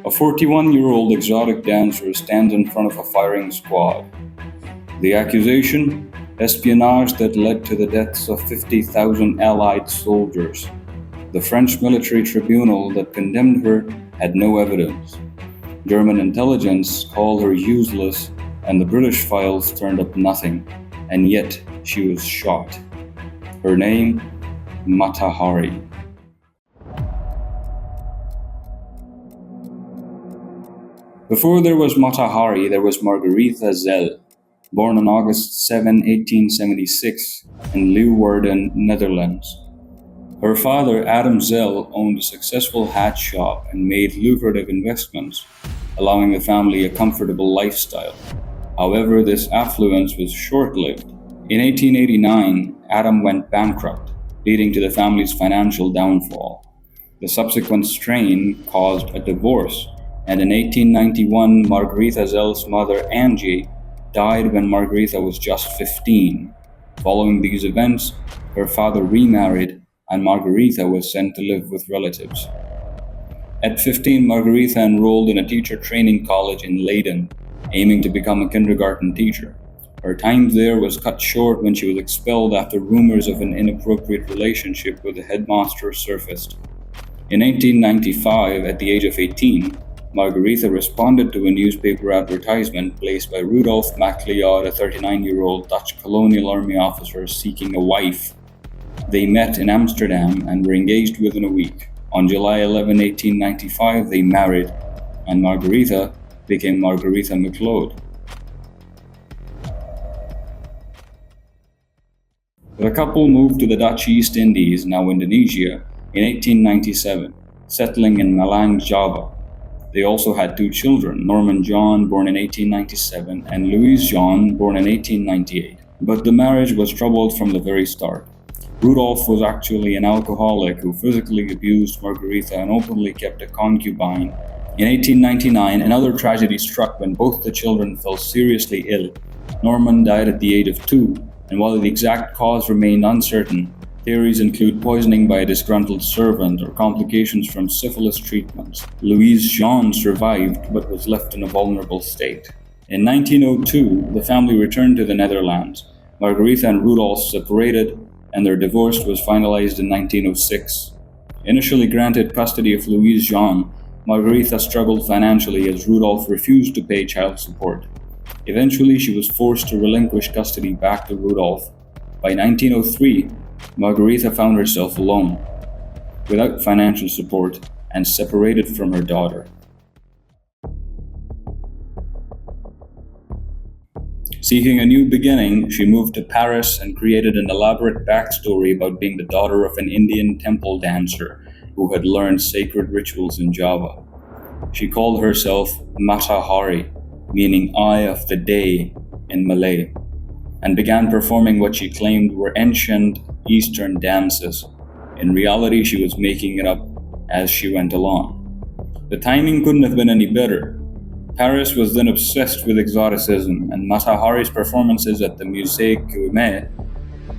A 41-year-old exotic dancer stands in front of a firing squad. The accusation? Espionage that led to the deaths of 50,000 Allied soldiers. The French military tribunal that condemned her had no evidence. German intelligence called her useless, and the British files turned up nothing, and yet she was shot. Her name? Mata Hari. Before there was Mata Hari, there was Margaretha Zell, born on August 7, 1876, in Leeuwarden, Netherlands. Her father, Adam Zell, owned a successful hat shop and made lucrative investments, allowing the family a comfortable lifestyle. However, this affluence was short-lived. In 1889, Adam went bankrupt, leading to the family's financial downfall. The subsequent strain caused a divorce, and in 1891, Margaretha Zell's mother, Angie, died when Margaretha was just 15. Following these events, her father remarried, and Margaretha was sent to live with relatives. At 15, Margaretha enrolled in a teacher training college in Leiden, aiming to become a kindergarten teacher. Her time there was cut short when she was expelled after rumors of an inappropriate relationship with the headmaster surfaced. In 1895, at the age of 18, Margaretha responded to a newspaper advertisement placed by Rudolf MacLeod, a 39-year-old Dutch colonial army officer seeking a wife. They met in Amsterdam and were engaged within a week. On July 11, 1895, they married, and Margaretha became Margaretha MacLeod. The couple moved to the Dutch East Indies, now Indonesia, in 1897, settling in Malang, Java. They also had two children, Norman John, born in 1897, and Louise John, born in 1898. But the marriage was troubled from the very start. Rudolf was actually an alcoholic who physically abused Margaretha and openly kept a concubine. In 1899, another tragedy struck when both the children fell seriously ill. Norman died at the age of 2, and while the exact cause remained uncertain, theories include poisoning by a disgruntled servant or complications from syphilis treatments. Louise Jean survived but was left in a vulnerable state. In 1902, the family returned to the Netherlands. Margaretha and Rudolf separated, and their divorce was finalized in 1906. Initially granted custody of Louise Jean, Margaretha struggled financially as Rudolf refused to pay child support. Eventually, she was forced to relinquish custody back to Rudolf. By 1903, Margaretha found herself alone, without financial support, and separated from her daughter. Seeking a new beginning, she moved to Paris and created an elaborate backstory about being the daughter of an Indian temple dancer who had learned sacred rituals in Java. She called herself Mata Hari, meaning Eye of the Day in Malay, and began performing what she claimed were ancient Eastern dances. In reality, she was making it up as she went along. The timing couldn't have been any better. Paris was then obsessed with exoticism, and Mata Hari's performances at the Musée Guimet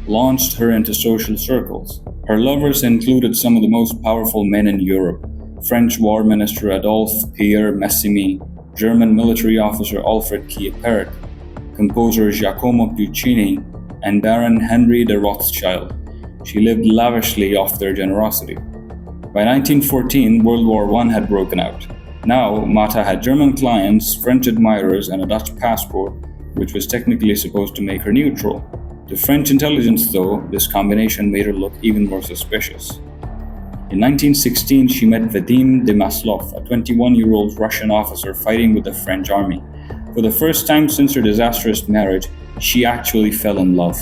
launched her into social circles. Her lovers included some of the most powerful men in Europe: French War Minister Adolphe Pierre Massimy, German military officer Alfred Kieperich, composer Giacomo Puccini, and Baron Henry de Rothschild. She lived lavishly off their generosity. By 1914, World War I had broken out. Now, Mata had German clients, French admirers, and a Dutch passport, which was technically supposed to make her neutral. To French intelligence, though, this combination made her look even more suspicious. In 1916, she met Vadim de Maslov, a 21-year-old Russian officer fighting with the French army. For the first time since her disastrous marriage, she actually fell in love.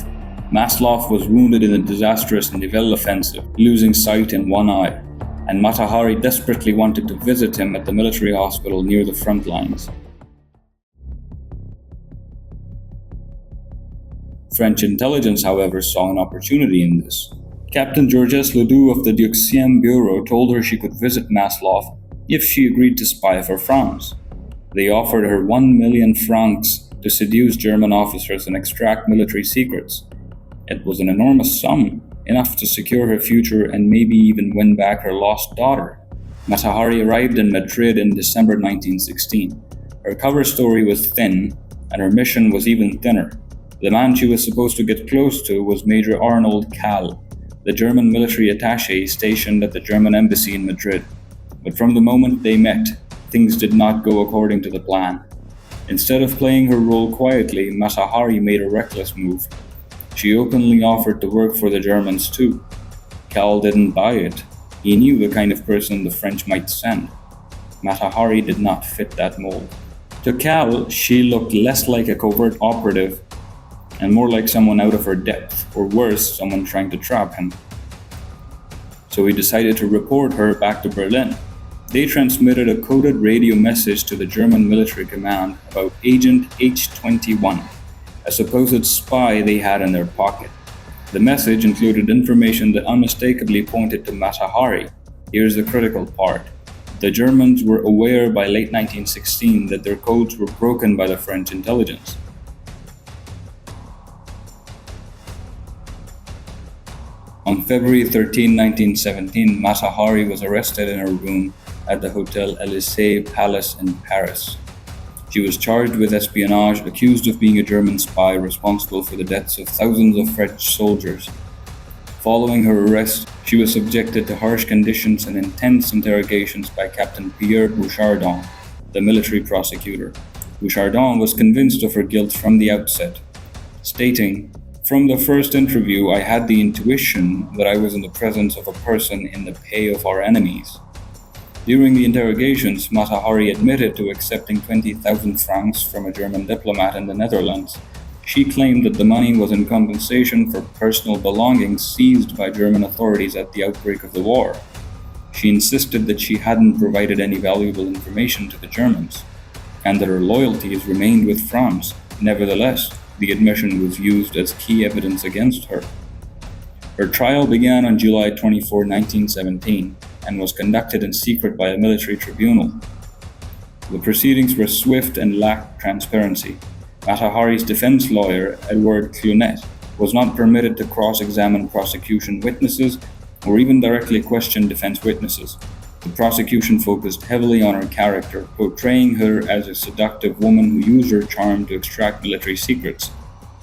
Maslov was wounded in the disastrous Nivelle offensive, losing sight in one eye, and Mata Hari desperately wanted to visit him at the military hospital near the front lines. French intelligence, however, saw an opportunity in this. Captain Georges Ledoux of the Deuxième Bureau told her she could visit Maslov if she agreed to spy for France. They offered her 1 million francs to seduce German officers and extract military secrets. It was an enormous sum, enough to secure her future and maybe even win back her lost daughter. Matahari arrived in Madrid in December 1916. Her cover story was thin, and her mission was even thinner. The man she was supposed to get close to was Major Arnold Kahl, the German military attaché stationed at the German embassy in Madrid. But from the moment they met, things did not go according to the plan. Instead of playing her role quietly, Matahari made a reckless move. She openly offered to work for the Germans too. Kahl didn't buy it. He knew the kind of person the French might send. Matahari did not fit that mold. To Kahl, she looked less like a covert operative and more like someone out of her depth, or worse, someone trying to trap him. So he decided to report her back to Berlin. They transmitted a coded radio message to the German military command about Agent H-21, a supposed spy they had in their pocket. The message included information that unmistakably pointed to Matahari. Here's the critical part. The Germans were aware by late 1916 that their codes were broken by the French intelligence. On February 13, 1917, Matahari was arrested in her room at the Hotel Élysée Palace in Paris. She was charged with espionage, accused of being a German spy responsible for the deaths of thousands of French soldiers. Following her arrest, she was subjected to harsh conditions and intense interrogations by Captain Pierre Bouchardon, the military prosecutor. Bouchardon was convinced of her guilt from the outset, stating, "From the first interview, I had the intuition that I was in the presence of a person in the pay of our enemies." During the interrogations, Matahari admitted to accepting 20,000 francs from a German diplomat in the Netherlands. She claimed that the money was in compensation for personal belongings seized by German authorities at the outbreak of the war. She insisted that she hadn't provided any valuable information to the Germans, and that her loyalties remained with France. Nevertheless, the admission was used as key evidence against her. Her trial began on July 24, 1917, and was conducted in secret by a military tribunal. The proceedings were swift and lacked transparency. Matahari's defense lawyer, Edward Clunet, was not permitted to cross-examine prosecution witnesses or even directly question defense witnesses. The prosecution focused heavily on her character, portraying her as a seductive woman who used her charm to extract military secrets.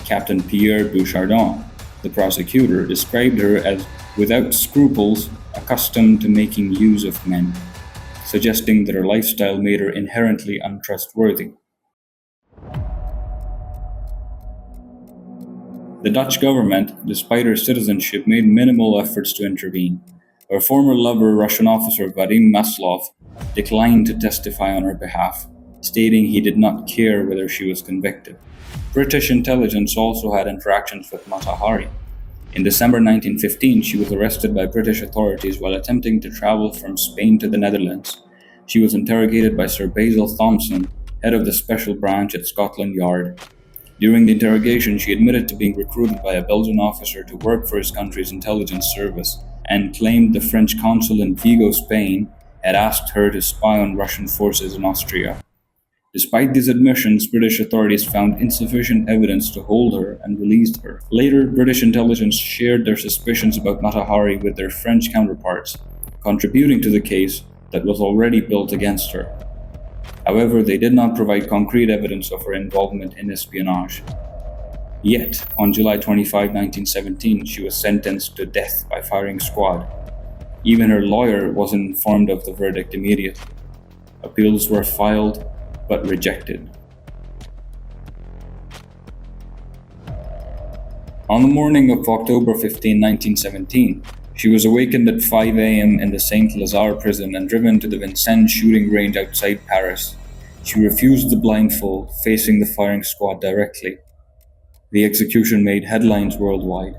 Captain Pierre Bouchardon, the prosecutor, described her as without scruples, accustomed to making use of men, suggesting that her lifestyle made her inherently untrustworthy. The Dutch government, despite her citizenship, made minimal efforts to intervene. Her former lover, Russian officer Vadim Maslov, declined to testify on her behalf, stating he did not care whether she was convicted. British intelligence also had interactions with Matahari. In December 1915, she was arrested by British authorities while attempting to travel from Spain to the Netherlands. She was interrogated by Sir Basil Thompson, head of the special branch at Scotland Yard. During the interrogation, she admitted to being recruited by a Belgian officer to work for his country's intelligence service, and claimed the French consul in Vigo, Spain, had asked her to spy on Russian forces in Austria. Despite these admissions, British authorities found insufficient evidence to hold her and released her. Later, British intelligence shared their suspicions about Matahari with their French counterparts, contributing to the case that was already built against her. However, they did not provide concrete evidence of her involvement in espionage. Yet, on July 25, 1917, she was sentenced to death by firing squad. Even her lawyer wasn't informed of the verdict immediately. Appeals were filed, but rejected. On the morning of October 15, 1917, she was awakened at 5 a.m. in the Saint Lazare prison and driven to the Vincennes shooting range outside Paris. She refused the blindfold, facing the firing squad directly. The execution made headlines worldwide,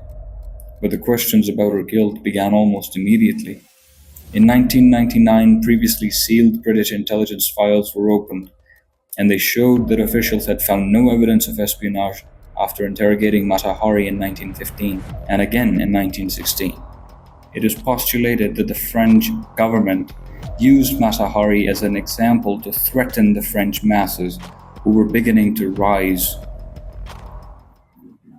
but the questions about her guilt began almost immediately. In 1999, previously sealed British intelligence files were opened, and they showed that officials had found no evidence of espionage after interrogating Matahari in 1915 and again in 1916. It is postulated that the French government used Matahari as an example to threaten the French masses who were beginning to rise